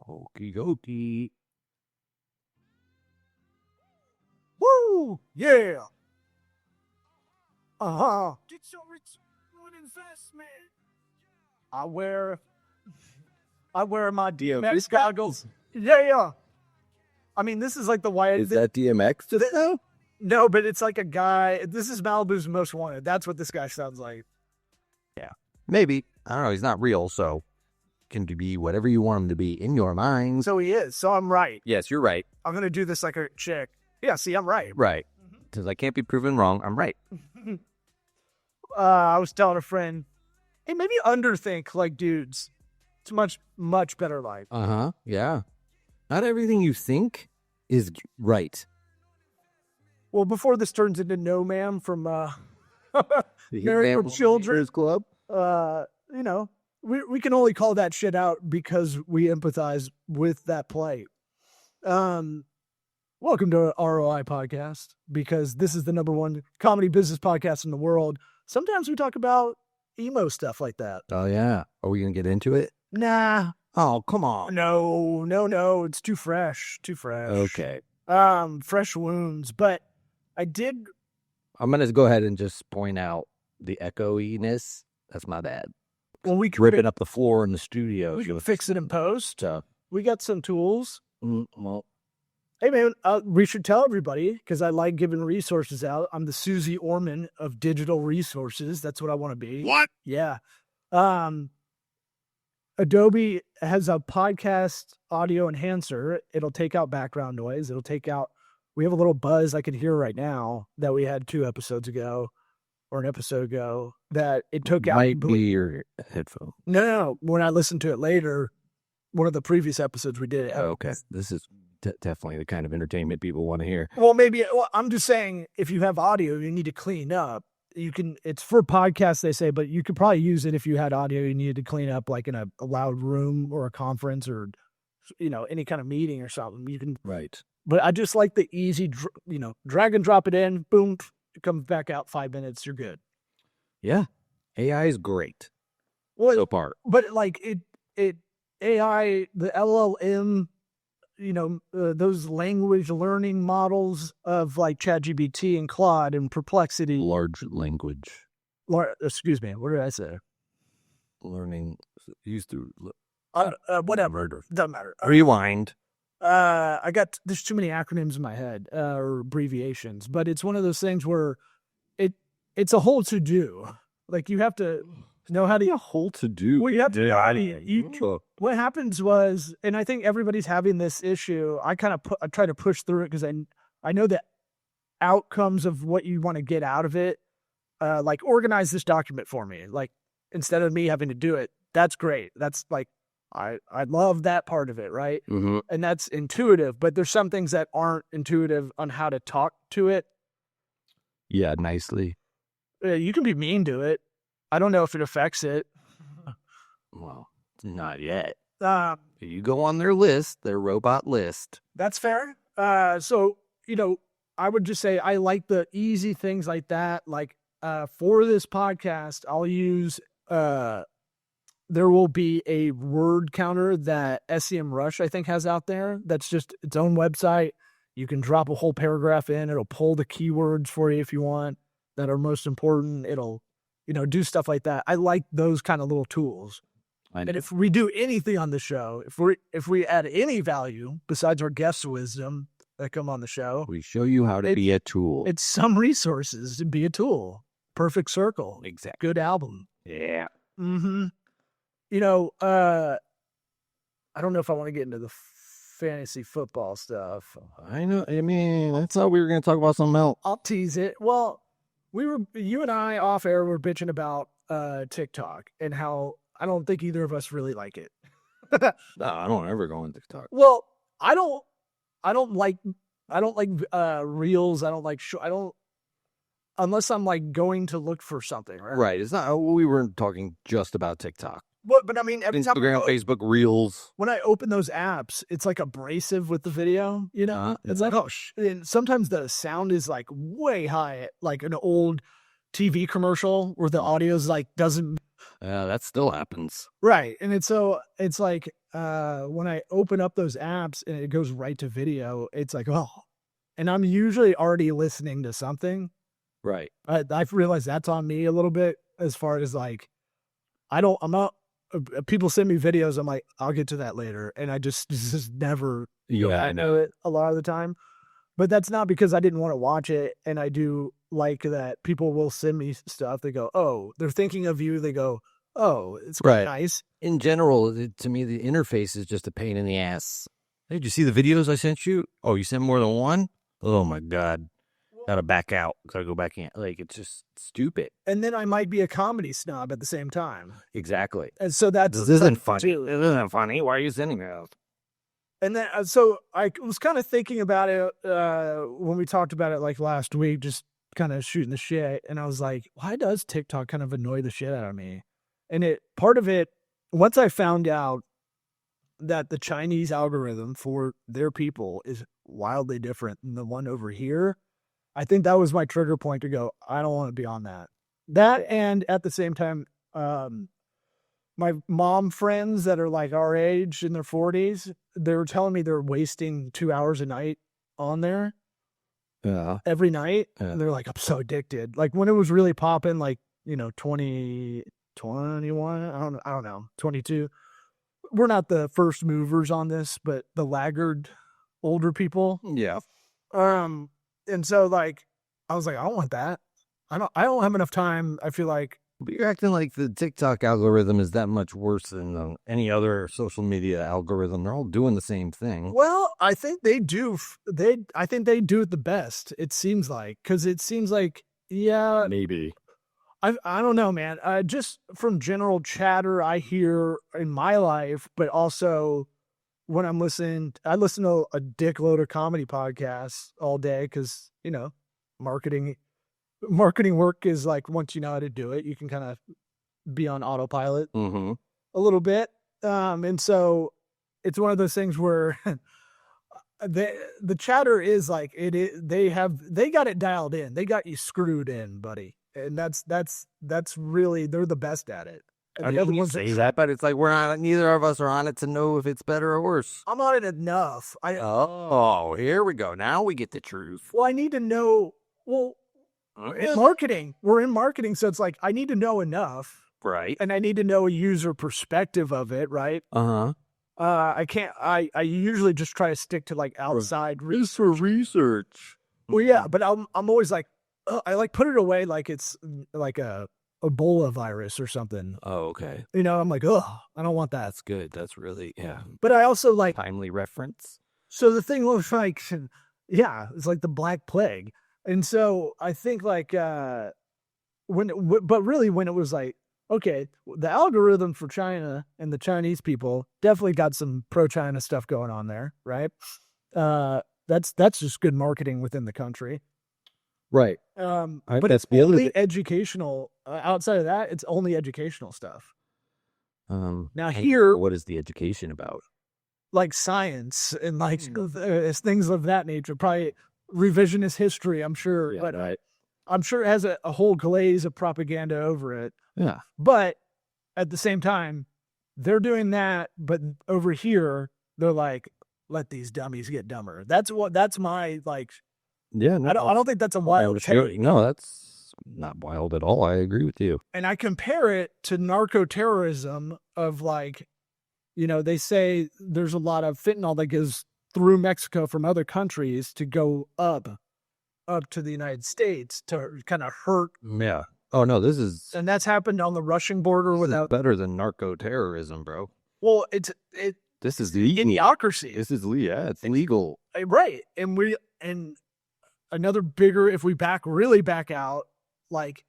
Okey dokey. Woo! Yeah! Uh-huh. Get your return on investment. I wear my DMX DMX goggles. Yeah. I mean, this is like the white... Is that DMX to though? No, but it's like a guy... This is Malibu's Most Wanted. That's what this guy sounds like. Yeah. Maybe. I don't know. He's not real, so... Can be whatever you want him to be in your mind. So he is. So I'm right. Yes, you're right. I'm going to do this like a chick. Yeah, see, I'm right. Right. Because I can't be proven wrong. I'm right. I was telling a friend, hey, maybe underthink like dudes. It's much, much better life. Uh-huh. Yeah. Not everything you think is right. Well, before this turns into No Ma'am from Married with Children Club. You know, we can only call that shit out because we empathize with that play. Welcome to ROI podcast, because this is the #1 comedy business podcast in the world. Sometimes we talk about emo stuff like that. Oh, yeah. Are we going to get into it? Nah. Oh, come on. No. It's too fresh. Okay. Fresh wounds. But I'm going to go ahead and just point out the echoiness. That's my bad. Well, we can ripping up the floor in the studio. We can fix it in post. We got some tools. Well, hey, man, we should tell everybody, because I like giving resources out. I'm the Suze Orman of digital resources. That's what I want to be. What? Yeah. Adobe has a podcast audio enhancer. It'll take out background noise. We have a little buzz I can hear right now that we had 2 episodes ago, or an episode ago, that it took out. Might be your headphone. No. When I listened to it later, one of the previous episodes we did. Oh, okay. This is definitely the kind of entertainment people want to hear. Well, I'm just saying, if you have audio, you need to clean up. It's for podcasts, they say, but you could probably use it if you had audio you needed to clean up, like in a loud room or a conference or, any kind of meeting or something. You can. Right. But I just like the easy, drag and drop it in, boom, it comes back out 5 minutes, you're good. Yeah. AI is great. Well, so far. But like AI, the LLM, those language learning models of like GBT and Claude and Perplexity. Large language. Excuse me. What did I say? Learning. Used to. Whatever. Doesn't matter. Rewind. There's too many acronyms in my head, or abbreviations, but it's one of those things where it's a whole to do. Like you have to know how to. A whole to do. Well, you have to. What happens was, and I think everybody's having this issue. I try to push through it because I know the outcomes of what you want to get out of it. Like organize this document for me. Like instead of me having to do it, that's great. That's like I love that part of it, right? Mm-hmm. And that's intuitive. But there's some things that aren't intuitive on how to talk to it. Yeah, nicely. You can be mean to it. I don't know if it affects it. Well, not yet. You go on their list, their robot list. That's fair. So, I would just say I like the easy things like that. Like for this podcast, I'll use, there will be a word counter that SEMrush, I think, has out there. That's just its own website. You can drop a whole paragraph in. It'll pull the keywords for you if you want that are most important. It'll, do stuff like that. I like those kind of little tools. And if we do anything on the show, if we add any value besides our guest wisdom that come on the show, we show you how to be a tool. It's some resources to be a tool. Perfect Circle. Exactly. Good album. Yeah. Mm-hmm. I don't know if I want to get into the fantasy football stuff. I know. I mean, I thought we were going to talk about something else. I'll tease it. Well, you and I off air were bitching about TikTok and how I don't think either of us really like it. No, I don't ever go on TikTok. Well, I don't like reels. I don't like unless I'm like going to look for something, right? Right. It's not. We weren't talking just about TikTok. But I mean, every Instagram, time Facebook, Reels. When I open those apps, it's like abrasive with the video. It's like and sometimes the sound is like way high, like an old TV commercial where the audio is like doesn't. That still happens. Right. And it's like when I open up those apps and it goes right to video, it's like, oh, and I'm usually already listening to something. Right. I've realized that's on me a little bit as far as like, I'm not, people send me videos. I'm like, I'll get to that later. And I just never, I know it a lot of the time, but that's not because I didn't want to watch it. And I do like that people will send me stuff. They go, oh, they're thinking of you. They go, oh, it's nice. In general, to me, the interface is just a pain in the ass. Hey, did you see the videos I sent you? Oh, you sent more than one? Oh my God. Gotta back out. Gotta go back in. Like, it's just stupid. And then I might be a comedy snob at the same time. Exactly. And so this isn't funny. It isn't funny. Why are you sending me out? And then, so I was kind of thinking about it when we talked about it like last week, just kind of shooting the shit. And I was like, why does TikTok kind of annoy the shit out of me? And part of it, once I found out that the Chinese algorithm for their people is wildly different than the one over here, I think that was my trigger point to go, I don't want to be on that. That, and at the same time, my mom friends that are like our age in their 40s, they were telling me they're wasting 2 hours a night on there. Yeah. Every night. Yeah. And they're like, I'm so addicted. Like when it was really popping, like, 21, I don't know, 22. We're not the first movers on this, but the laggard older people. Yeah. And so like, I was like, I don't want that. I don't have enough time. I feel like. But you're acting like the TikTok algorithm is that much worse than any other social media algorithm. They're all doing the same thing. Well, I think they do. I think they do it the best. It seems like, because it seems like, yeah, maybe. I don't know, man. Just from general chatter I hear in my life, but also when I listen to a dickload of comedy podcasts all day because marketing work is like, once you know how to do it, you can kind of be on autopilot a little bit. And so it's one of those things where the chatter is like, they got it dialed in. They got you screwed in, buddy. And that's really, they're the best at it. I didn't say that, but it's like neither of us are on it to know if it's better or worse. I'm on it enough. Here we go. Now we get the truth. Well, I need to know. Well, marketing. We're in marketing, so it's like I need to know enough, right? And I need to know a user perspective of it, right? I can't. I usually just try to stick to like outside research. Well, yeah, but I'm always like, I like put it away like it's like a Ebola virus or something. Oh, okay. I'm like, I don't want that. That's good. That's really But I also like timely reference. So the thing was like, it's like the Black Plague. And so I think like when it was like, okay, the algorithm for China and the Chinese people definitely got some pro-China stuff going on there, right? That's just good marketing within the country, right? But it's only educational. Outside of that, it's only educational stuff. Now here, what is the education about? Like science and like things of that nature, probably revisionist history, I'm sure. Yeah, but right. I'm sure it has a whole glaze of propaganda over it. Yeah. But at the same time, they're doing that. But over here, they're like, let these dummies get dumber. That's my like. Yeah. No, I don't think that's a wild take. No, that's not wild at all. I agree with you. And I compare it to narco-terrorism of like, they say there's a lot of fentanyl that goes through Mexico from other countries to go up to the United States to kind of hurt. Yeah. Oh no, and that's happened on the Russian border without better than narco-terrorism, bro. Well, this is the idiocracy. This is it's legal. Right. And another bigger, if we really back out, like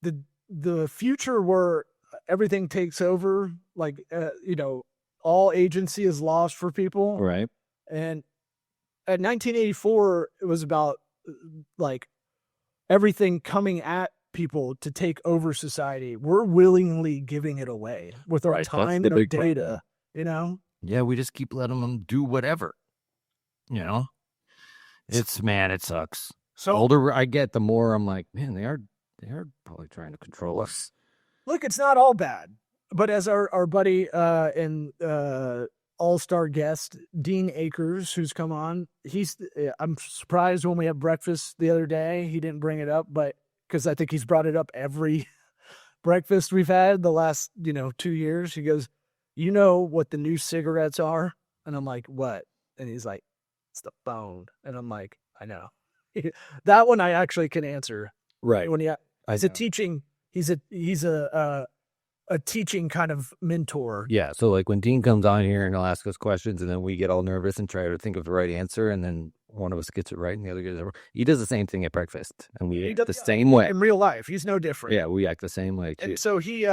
the future where everything takes over, like, all agency is lost for people. Right. And at 1984, it was about like everything coming at people to take over society. We're willingly giving it away with our time and our data, Yeah, we just keep letting them do whatever, it sucks. So older I get, the more I'm like, man, they are probably trying to control us. Look, it's not all bad. But as our buddy and all-star guest, Dean Akers, who's come on, I'm surprised when we had breakfast the other day, he didn't bring it up, but because I think he's brought it up every breakfast we've had the last, 2 years. He goes, you know what the new cigarettes are? And I'm like, what? And he's like, it's the phone. And I'm like, I know. That one I actually can answer. Right. When he's a teaching, he's a teaching kind of mentor. Yeah. So like when Dean comes on here and he'll ask us questions and then we get all nervous and try to think of the right answer and then one of us gets it right and the other gets it wrong. He does the same thing at breakfast and we act the same way. In real life, he's no different. Yeah, we act the same way too. And so he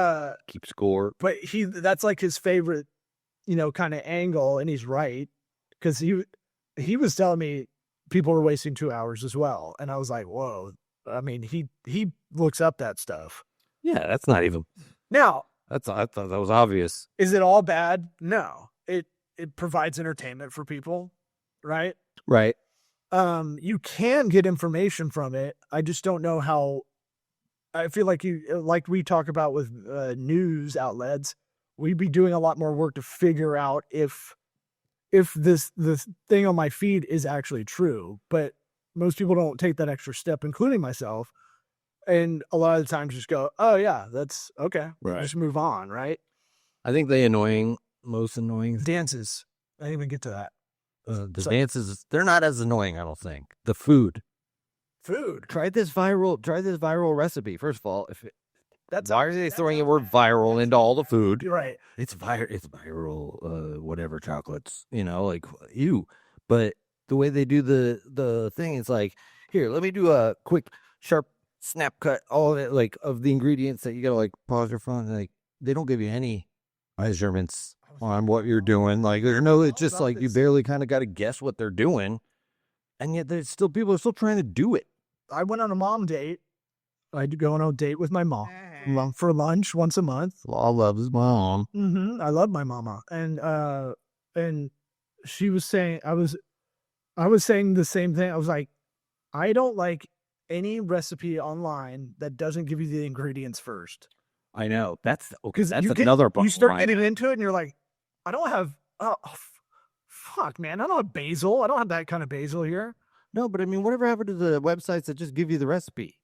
keeps score. But that's like his favorite, kind of angle, and he's right. Because he was telling me people were wasting 2 hours as well. And I was like, whoa. I mean, he looks up that stuff. Yeah, that's not even now. I thought that was obvious. Is it all bad? No. It provides entertainment for people, right? Right. You can get information from it. I just don't know how. I feel like we talk about with news outlets, we'd be doing a lot more work to figure out if this thing on my feed is actually true. But most people don't take that extra step, including myself. And a lot of the times just go, oh yeah, that's okay. Right. Just move on. Right. I think the most annoying dances. I didn't even get to that. Dances, they're not as annoying, I don't think. The food. Try this viral recipe. First of all, why are they throwing the word viral into all the food? You're right. It's viral, whatever chocolates, like ew. But the way they do the thing is like, here, let me do a quick, sharp snap cut, all of it, like of the ingredients that you gotta like pause your phone. Like they don't give you any measurements on what you're doing. Like it's just like you barely kind of got to guess what they're doing, and yet people are still trying to do it. I went on a mom date. I do go on a date with my mom for lunch once a month. Law loves his mom. Mm-hmm. I love my mama, and she was saying I was saying the same thing. I was like, I don't like any recipe online that doesn't give you the ingredients first. I know that's another problem. You start getting into it, and you're like, I don't have. Fuck, man, I don't have basil. I don't have that kind of basil here. No, but I mean, whatever happened to the websites that just give you the recipe?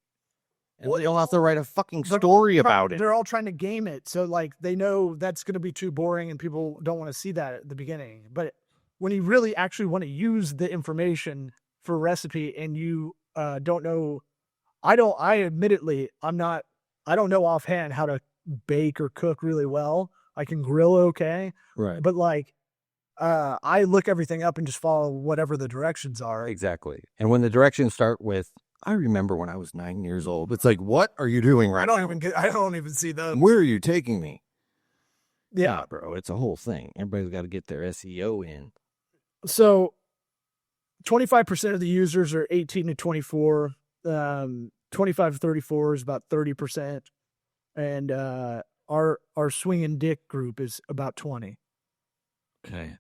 And they don't have to write a fucking story about it. They're all trying to game it. So, like, they know that's going to be too boring and people don't want to see that at the beginning. But when you really actually want to use the information for a recipe and you don't know, I don't know offhand how to bake or cook really well. I can grill okay. Right. But, like, I look everything up and just follow whatever the directions are. Exactly. And when the directions start with, I remember when I was 9 years old, it's like, what are you doing right now? I don't even see those. Where are you taking me? Yeah, bro, it's a whole thing. Everybody's got to get their SEO in. So 25% of the users are 18 to 24. 25 to 34 is about 30%. And our swinging dick group is about 20. Okay.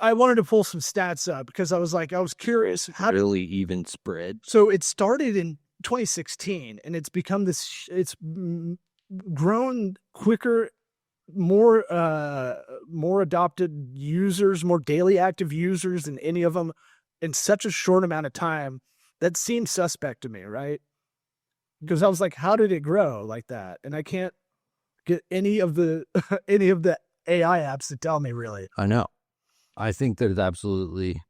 I wanted to pull some stats up because I was curious how really even spread. So it started in 2016 and it's become it's grown quicker, more adopted users, more daily active users than any of them in such a short amount of time. That seemed suspect to me, right? Because I was like, how did it grow like that? And I can't get any of the AI apps to tell me really. I know. I think there's absolutely,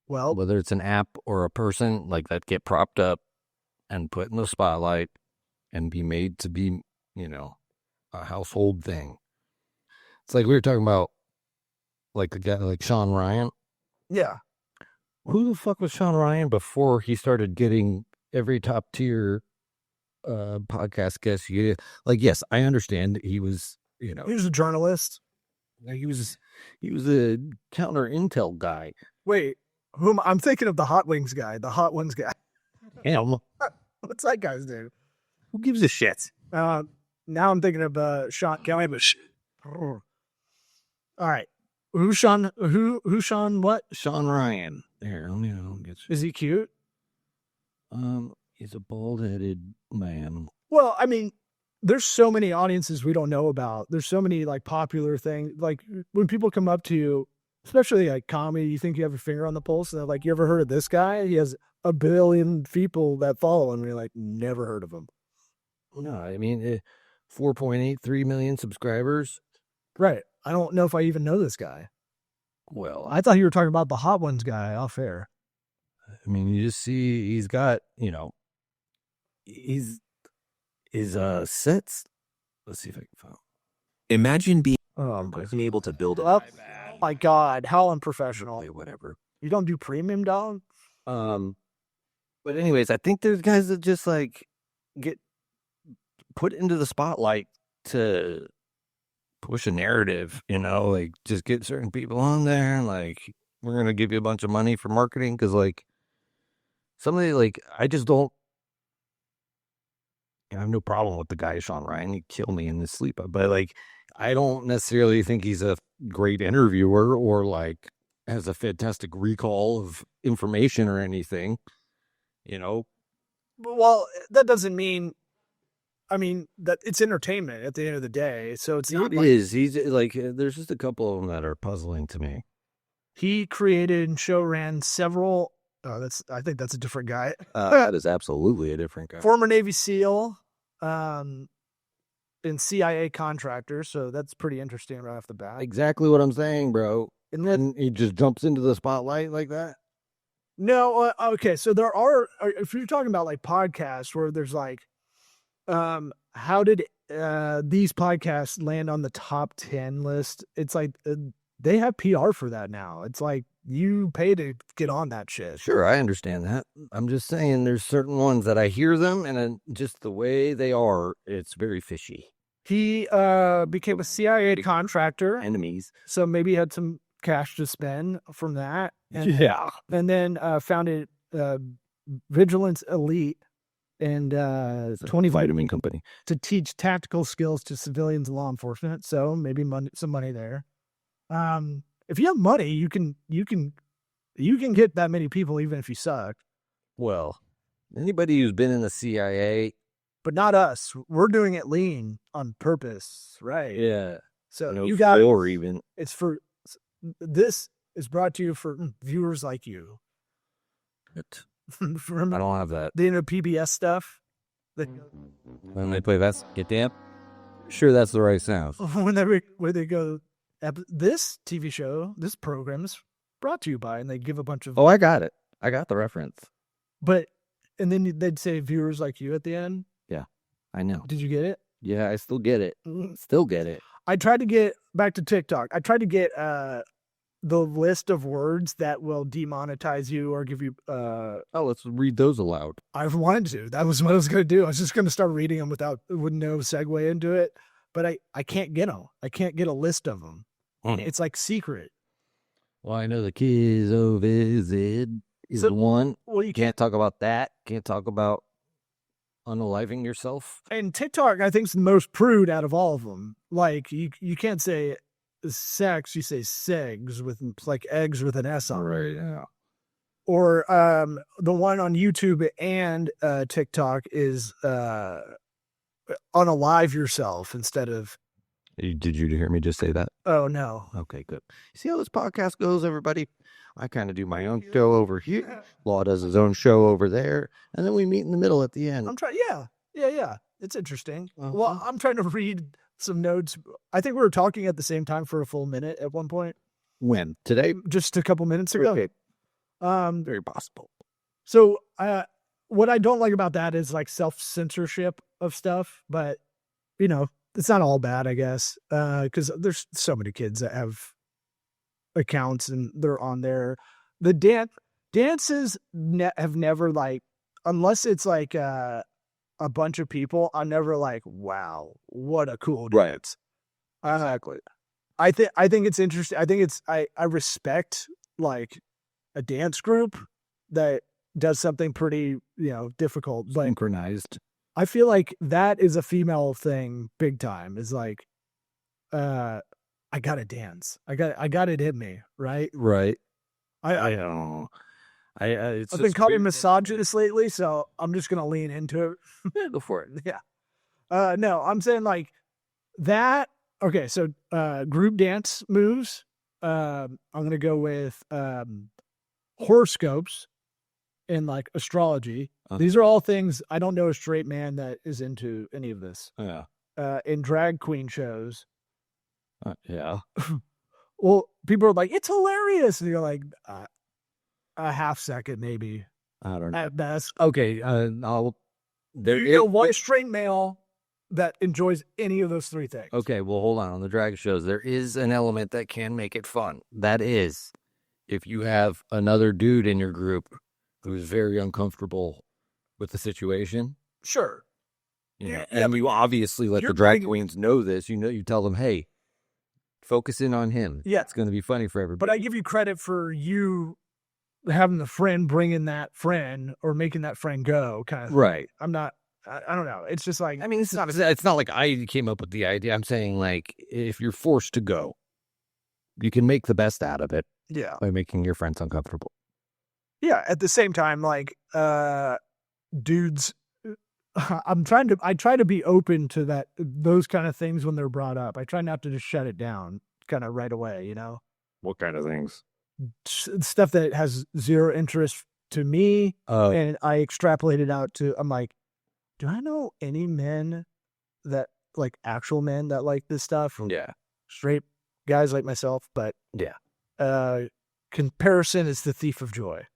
whether it's an app or a person like that, get propped up and put in the spotlight and be made to be, a household thing. It's like we were talking about, like a guy like Sean Ryan. Yeah. Who the fuck was Sean Ryan before he started getting every top tier podcast guest? Like, yes, I understand he was, he was a journalist. He was a counter intel guy. Wait, I'm thinking of the Hot Wings guy, the Hot Ones guy. Him. What's that guy's name? Who gives a shit? Now I'm thinking of Sean Kelly, but all right. Who's Sean? Who's Sean? What? Sean Ryan. There, let me get you. Is he cute? He's a bald-headed man. Well, I mean, there's so many audiences we don't know about. There's so many like popular things. Like when people come up to you, especially like comedy, you think you have your finger on the pulse. And they're like, you ever heard of this guy? He has 1 billion people that follow him. And you're like, never heard of him. No, I mean, 4.83 million subscribers. Right. I don't know if I even know this guy. Well, I thought you were talking about the Hot Ones guy off air. I mean, you just see he's got, his sets. Let's see if I can find. Imagine being Oh able to build oh my God. How unprofessional. Whatever. You don't do premium, dog? But anyways, I think there's guys that just like get put into the spotlight to push a narrative, like just get certain people on there and like, we're going to give you a bunch of money for marketing. Cause like somebody like, I just don't, I have no problem with the guy, Sean Ryan. He'd kill me in his sleep. But like, I don't necessarily think he's a great interviewer or like has a fantastic recall of information or anything, Well, that doesn't mean, that it's entertainment at the end of the day. So it's not It is. He's like, there's just a couple of them that are puzzling to me. He created and show ran several. I think that's a different guy. That is absolutely a different guy. Former Navy SEAL, and CIA contractor. So that's pretty interesting right off the bat. Exactly what I'm saying, bro. And then And he just jumps into the spotlight like that. no, okay. So there are, if you're talking about like podcasts where there's like, how did these podcasts land on the top 10 list? It's like they have PR for that now. It's like you pay to get on that shit. Sure, I understand that. I'm just saying there's certain ones that I hear them and just the way they are, it's very fishy. He became a CIA contractor. Enemies. So maybe he had some cash to spend from that. And, Yeah. And then founded Vigilance Elite and 20 vitamin company to teach tactical skills to civilians and law enforcement. So maybe some money there. If you have money, you can get that many people even if you suck. Well, anybody who's been in the CIA, but not us. We're doing it lean on purpose, right? yeah. So No you got or even. It's for this is brought to you for viewers like you. Remember I don't have that. the PBS stuff. When they play that, get damn. Sure, that's the right sound. Where they go, this TV show, this program is brought to you by, and they give a bunch of. Oh, I got it. I got the reference. And then they'd say viewers like you at the end. Yeah, I know. Did you get it? Yeah, I still get it. Still get it. I tried to get back to TikTok. I tried to get the list of words that will demonetize you or give you. Let's read those aloud. I wanted to. That was what I was going to do. I was just going to start reading them with no segue into it. But I can't get them. I can't get a list of them. It's like secret. Well, I know the kids visit is the one. Well, you Can't talk about that. Can't talk about unaliving yourself. And TikTok, I think, is the most prude out of all of them. Like you can't say sex, you say segs with like eggs with an S on it. Right. Yeah. Or the one on YouTube and TikTok is unalive yourself instead of. Did you hear me just say that? Oh, no. Okay, good. You see how this podcast goes, everybody? I kind of do my own show over here. Law does his own show over there. And then we meet in the middle at the end. I'm trying. Yeah. It's interesting. Well, I'm trying to read some notes. I think we were talking at the same time for a full minute at one point. When? Today? Just a couple minutes ago. Okay. Very possible. So what I don't like about that is like self-censorship of stuff. But, it's not all bad, I guess, because there's so many kids that have accounts and they're on there. The dances have never like, unless it's like a bunch of people, I'm never like, wow, what a cool dance. Exactly. I think it's interesting. I think I respect like a dance group that does something pretty, difficult. But Synchronized. I feel like that is a female thing big time. Is like, I gotta dance. I got it in me, right? Right. I don't know. I've been calling misogynist lately, so I'm just gonna lean into it. Go for it. Yeah. No, I'm saying like that. Okay, so group dance moves. I'm gonna go with horoscopes and like astrology. These are all things I don't know a straight man that is into any of this. Yeah. In drag queen shows. Yeah. Well, people are like, it's hilarious. And you're like, a half second, maybe. I don't know. At best. Okay. One straight male that enjoys any of those three things. Okay, well, hold on. On the drag shows, there is an element that can make it fun. That is, if you have another dude in your group who's very uncomfortable with the situation. Sure. And we obviously let the drag queens know this. You tell them, hey, focus in on him. Yeah. It's going to be funny for everybody. But I give you credit for you having the friend bringing that friend or making that friend go kind of thing. Right. I'm not, I don't know. It's just like, I mean, it's not like I came up with the idea. I'm saying like, if you're forced to go, you can make the best out of it. Yeah. By making your friends uncomfortable. Yeah. At the same time, like, dudes, I try to be open to those kind of things when they're brought up. I try not to just shut it down kind of right away, you know? What kind of things? Stuff that has zero interest to me. And I extrapolate it out to, I'm like, do I know any men that like actual men that like this stuff? Yeah. Straight guys like myself, but yeah. Comparison is the thief of joy.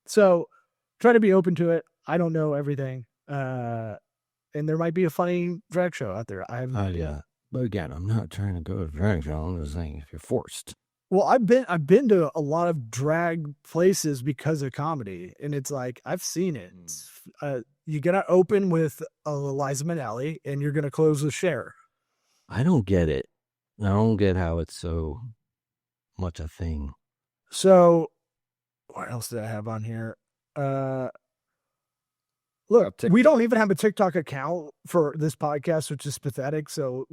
So try to be open to it. I don't know everything. And there might be a funny drag show out there. Yeah. But again, I'm not trying to go to a drag show. I'm just saying if you're forced. Well, I've been to a lot of drag places because of comedy, and it's like I've seen it. You're gonna open with Liza Minnelli, and you're gonna close with Cher. I don't get it. I don't get how it's so much a thing. So, what else did I have on here? Look, we don't even have a TikTok account for this podcast, which is pathetic. So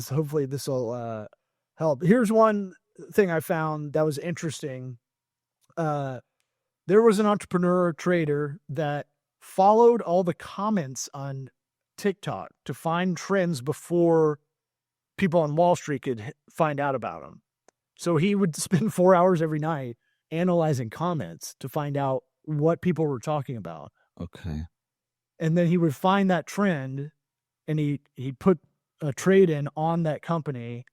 hopefully this will help. Here's one thing I found that was interesting. There was an entrepreneur trader that followed all the comments on TikTok to find trends before people on Wall Street could find out about them. So he would spend 4 hours every night analyzing comments to find out what people were talking about. Okay. And then he would find that trend and he put a trade in on that company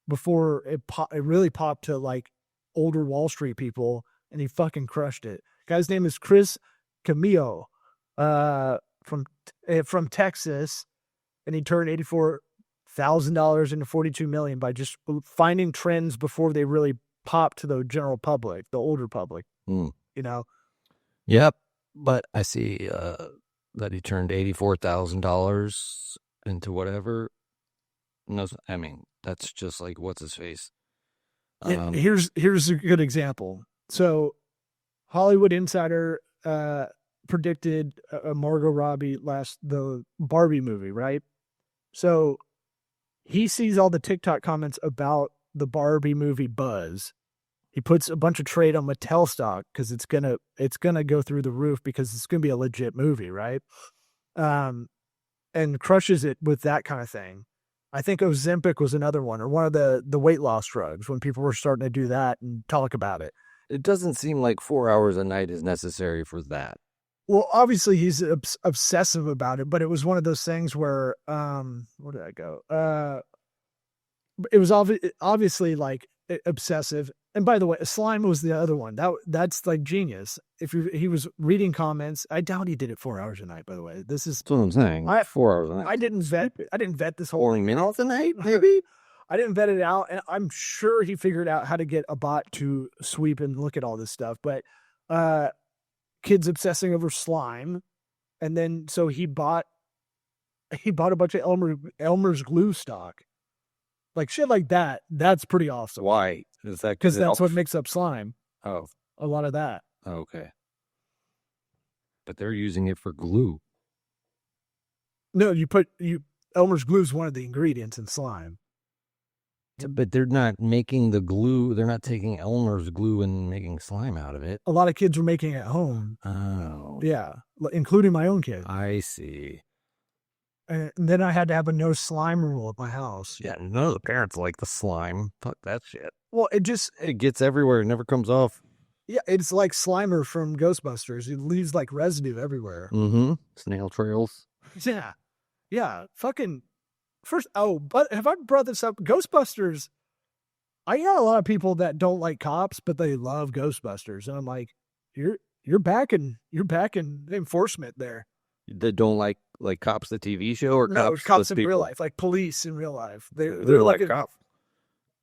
before it really popped to like older Wall Street people, and he fucking crushed it. Guy's name is Chris Camillo, from Texas, and he turned $84,000 into $42 million by just finding trends before they really popped to the general public, the older public. You know. Yep, but I see that he turned $84,000 into whatever. No, I mean that's just like what's his face. Here's a good example. So, Hollywood Insider predicted Margot Robbie the Barbie movie, right? So he sees all the TikTok comments about the Barbie movie buzz. He puts a bunch of trade on Mattel stock because it's gonna go through the roof because it's gonna be a legit movie, right? And crushes it with that kind of thing. I think Ozempic was another one, or one of the weight loss drugs when people were starting to do that and talk about it. It doesn't seem like 4 hours a night is necessary for that. Well, obviously he's obsessive about it, but it was one of those things where, where did I go? It was obviously like obsessive. And by the way, slime was the other one. That's like genius. He was reading comments. I doubt he did it 4 hours a night, by the way. That's what I'm saying. 4 hours a night. I didn't vet this whole 40 minutes a night, maybe? I didn't vet it out, and I'm sure he figured out how to get a bot to sweep and look at all this stuff. But kids obsessing over slime, and then so he bought a bunch of Elmer's glue stock, like shit like that. That's pretty awesome. Why is that? Because that's what makes up slime. Oh, a lot of that. Okay, but they're using it for glue. No, Elmer's glue is one of the ingredients in slime. But they're not making the glue. They're not taking Elmer's glue and making slime out of it. A lot of kids were making it at home. Oh. Yeah, including my own kid. I see. And then I had to have a no slime rule at my house. Yeah, none of the parents like the slime. Fuck that shit. Well, it gets everywhere. It never comes off. yeah, it's like Slimer from Ghostbusters. It leaves like residue everywhere. Mm-hmm. Snail trails. Yeah. Yeah. Fucking first. Oh, but have I brought this up? Ghostbusters. I got a lot of people that don't like cops, but they love Ghostbusters. And I'm like, you're backing enforcement there. That don't like Cops the TV show or No, Cops, cops the in people? real life, like police in real life. They're like like cops.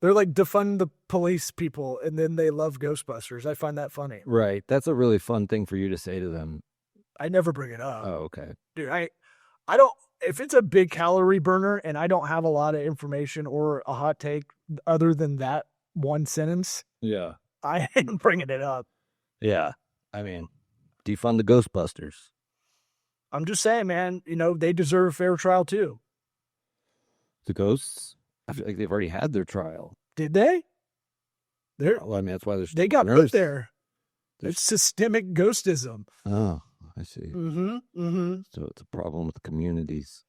They're like defund the police people, and then they love Ghostbusters. I find that funny. Right. That's a really fun thing for you to say to them. I never bring it up. Oh, okay. Dude, I don't, if it's a big calorie burner and I don't have a lot of information or a hot take other than that one sentence, Yeah. I ain't bringing it up. Yeah. I mean, defund the Ghostbusters. I'm just saying, man, they deserve a fair trial too. The ghosts? I feel like they've already had their trial. Did they? Well, I mean, that's why they got put there. It's systemic ghostism. Oh, I see. Mm-hmm. Mm-hmm. So it's a problem with communities.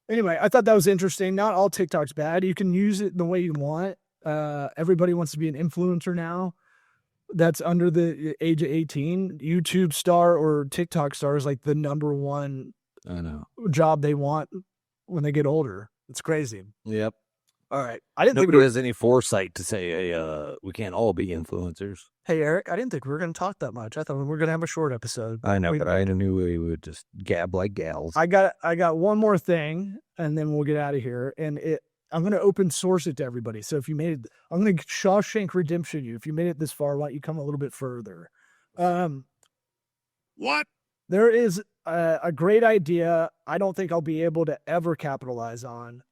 Anyway, I thought that was interesting. Not all TikTok's bad. You can use it the way you want. Everybody wants to be an influencer now. That's under the age of 18. YouTube star or TikTok star is like the number one I know job they want when they get older. It's crazy. Yep. All right. I didn't Nobody think has any foresight to say, hey, we can't all be influencers. Hey, Eric, I didn't think we were going to talk that much. I thought we were going to have a short episode. I know, but I knew we would just gab like gals. I got one more thing, and then we'll get out of here. And I'm going to open source it to everybody. So if you made it, I'm going to Shawshank Redemption you. If you made it this far, why don't you come a little bit further? What? There is a great idea. I don't think I'll be able to ever capitalize on.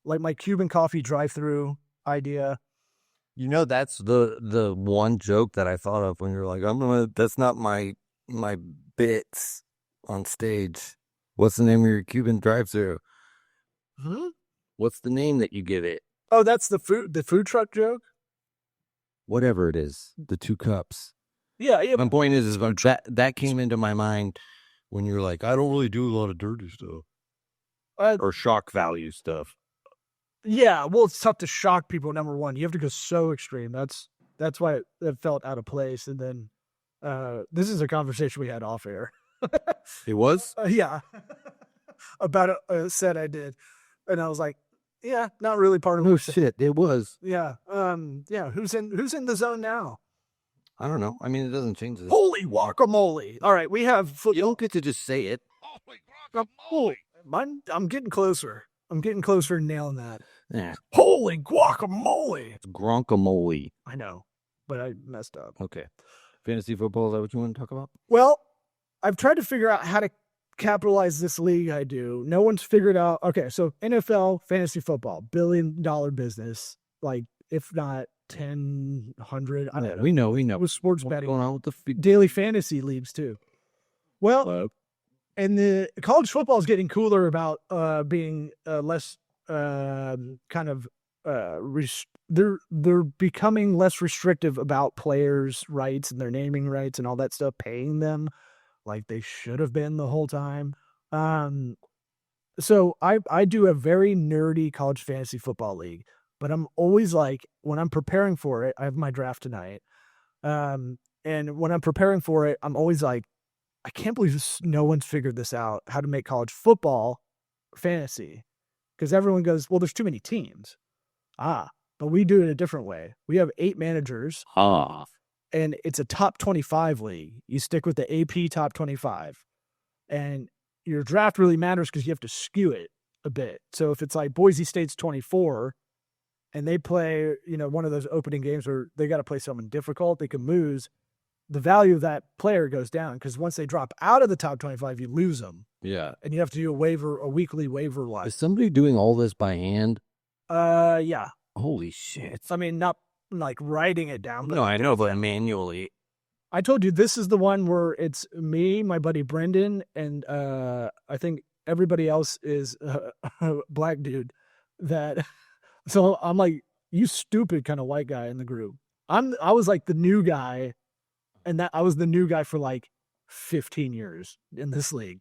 Like my Cuban coffee drive-through idea. That's the one joke that I thought of when you're like, that's not my bits on stage. What's the name of your Cuban drive-through? Hmm? What's the name that you give it? Oh, that's the food truck joke? Whatever it is, the 2 cups. Yeah. My point is that came into my mind when you're like, I don't really do a lot of dirty stuff. Or shock value stuff. Yeah, well, it's tough to shock people, number one. You have to go so extreme. That's why it felt out of place. And then this is a conversation we had off air. It was? Yeah. About a set I did. And I was like, yeah, not really part of Oh, it. shit, it was. Yeah. Yeah, who's in the zone now? I don't know. I mean, it doesn't change this. Holy guacamole. All right, we have You don't get to just say it. Holy guacamole. I'm getting closer. I'm getting closer to nailing that. Yeah. Holy guacamole. It's Gronkamole. I know, but I messed up. Okay. Fantasy football, is that what you want to talk about? Well, I've tried to figure out how to capitalize this league I do. No one's figured out. Okay, so NFL fantasy football, $1 billion business, like if not 10, 100. I don't know. We know. With sports What's betting. going on with the Daily fantasy leagues too. Well, and the college football is getting cooler about being less kind of they're becoming less restrictive about players' rights and their naming rights and all that stuff, paying them like they should have been the whole time. So I do a very nerdy college fantasy football league, but I'm always like, when I'm preparing for it, I have my draft tonight. And when I'm preparing for it, I'm always like, I can't believe no one's figured this out, how to make college football fantasy. Because everyone goes, well, there's too many teams. But we do it a different way. We have 8 managers. And it's a top 25 league. You stick with the AP top 25. And your draft really matters because you have to skew it a bit. So if it's like Boise State's 24 and they play, one of those opening games where they got to play someone difficult, they can lose, the value of that player goes down because once they drop out of the top 25, you lose them. Yeah. And you have to do a weekly waiver line. Is somebody doing all this by hand? Yeah. Holy shit. I mean, not like writing it down. But No, I know, but manually. I told you this is the one where it's me, my buddy Brendan, and I think everybody else is a black dude. So I'm like, you stupid kind of white guy in the group. I was like the new guy, and I was the new guy for like 15 years in this league.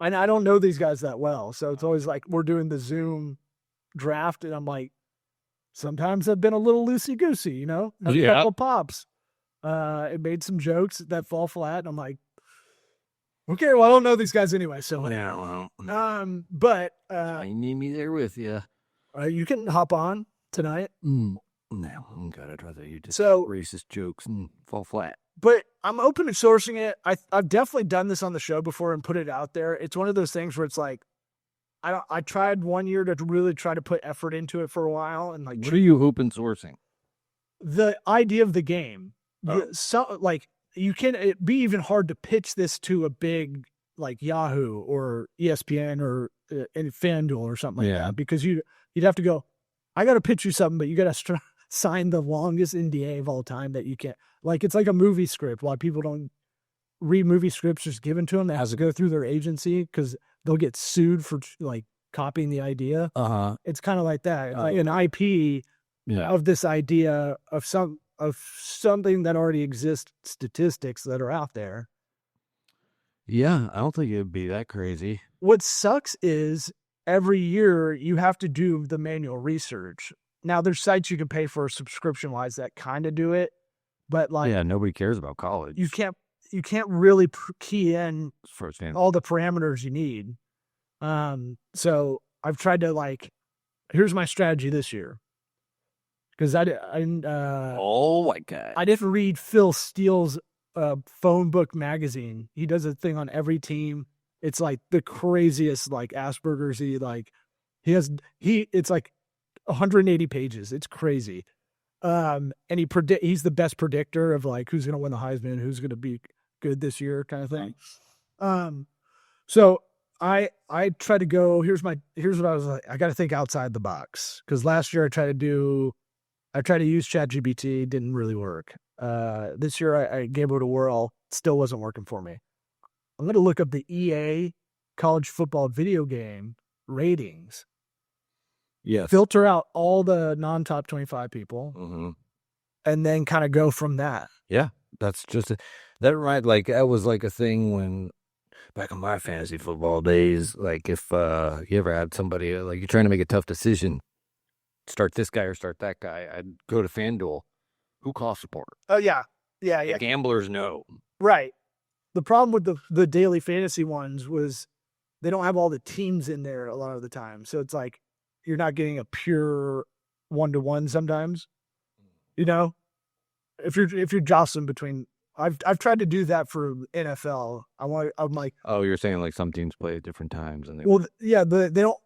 And I don't know these guys that well. So it's always like we're doing the Zoom draft, and I'm like, sometimes I've been a little loosey-goosey, you know? Have a couple pops. It made some jokes that fall flat, and I'm like, okay, well, I don't know these guys anyway, so. Yeah, well. But You need me there with you. you can hop on tonight. No, God, I'd rather you just So- racist jokes and fall flat. But I'm open to sourcing it. I've definitely done this on the show before and put it out there. It's one of those things where it's like, I tried one year to really try to put effort into it for a while, and like What are you open sourcing? the idea of the game. So like you can it'd be even hard to pitch this to a big like Yahoo or ESPN or FanDuel or something like that, because you'd have to go, I got to pitch you something, but you got to sign the longest NDA of all time that you can't. Like, it's like a movie script. Why people don't read movie scripts just given to them, that has to go through their agency because they'll get sued for like copying the idea. It's kind of like that, like an IP of this idea of something that already exists, statistics that are out there. Yeah, I don't think it'd be that crazy. What sucks is every year you have to do the manual research. Now there's sites you can pay for subscription wise that kind of do it, but like, nobody cares about college. you can't really key in Firsthand. all the parameters you need. So I've tried to like, here's my strategy this year. Cause Oh my God. I didn't read Phil Steele's phone book magazine. He does a thing on every team. It's like the craziest, like Asperger's. It's like 180 pages. It's crazy. And he's the best predictor of like who's going to win the Heisman, who's going to be good this year, kind of thing. So I try to go, here's what I was like, I got to think outside the box. Cause last year I tried to use ChatGPT, didn't really work. This year I gave it a whirl, still wasn't working for me. I'm going to look up the EA college football video game ratings. Yes. Filter out all the non-top 25 people, and then kind of go from that. Yeah, that's just that right. Like that was like a thing when back in my fantasy football days. Like if you ever had somebody like you're trying to make a tough decision, start this guy or start that guy, I'd go to FanDuel. Who calls support? Oh yeah. The gamblers know. Right. The problem with the daily fantasy ones was they don't have all the teams in there a lot of the time, so it's like you're not getting a pure 1-to-1 sometimes. You know, if you're jostling between, I've tried to do that for NFL. I'm like, oh, you're saying like some teams play at different times, and they don't.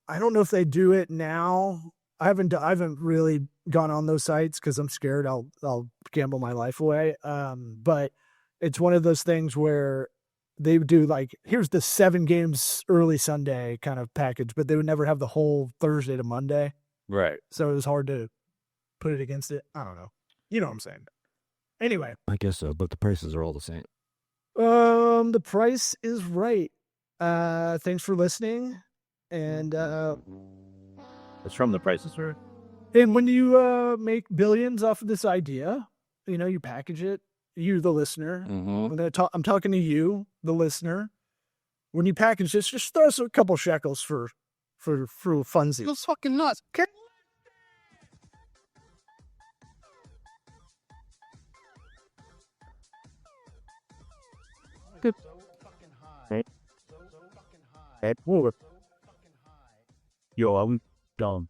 I don't know if they do it now. I haven't really gone on those sites because I'm scared I'll gamble my life away. But it's one of those things where they would do like, here's the 7 games early Sunday kind of package, but they would never have the whole Thursday to Monday. right. So it was hard to put it against it. I don't know. You know what I'm saying? Anyway. I guess so, but the prices are all the same. The price is right. Thanks for listening. And It's from the prices are. and when you make billions off of this idea, you know, you package it, you the listener. I'm talking to you, the listener. When you package this, just throw us a couple shekels for funsies. You're fucking nuts. Okay. Yo, I'm done.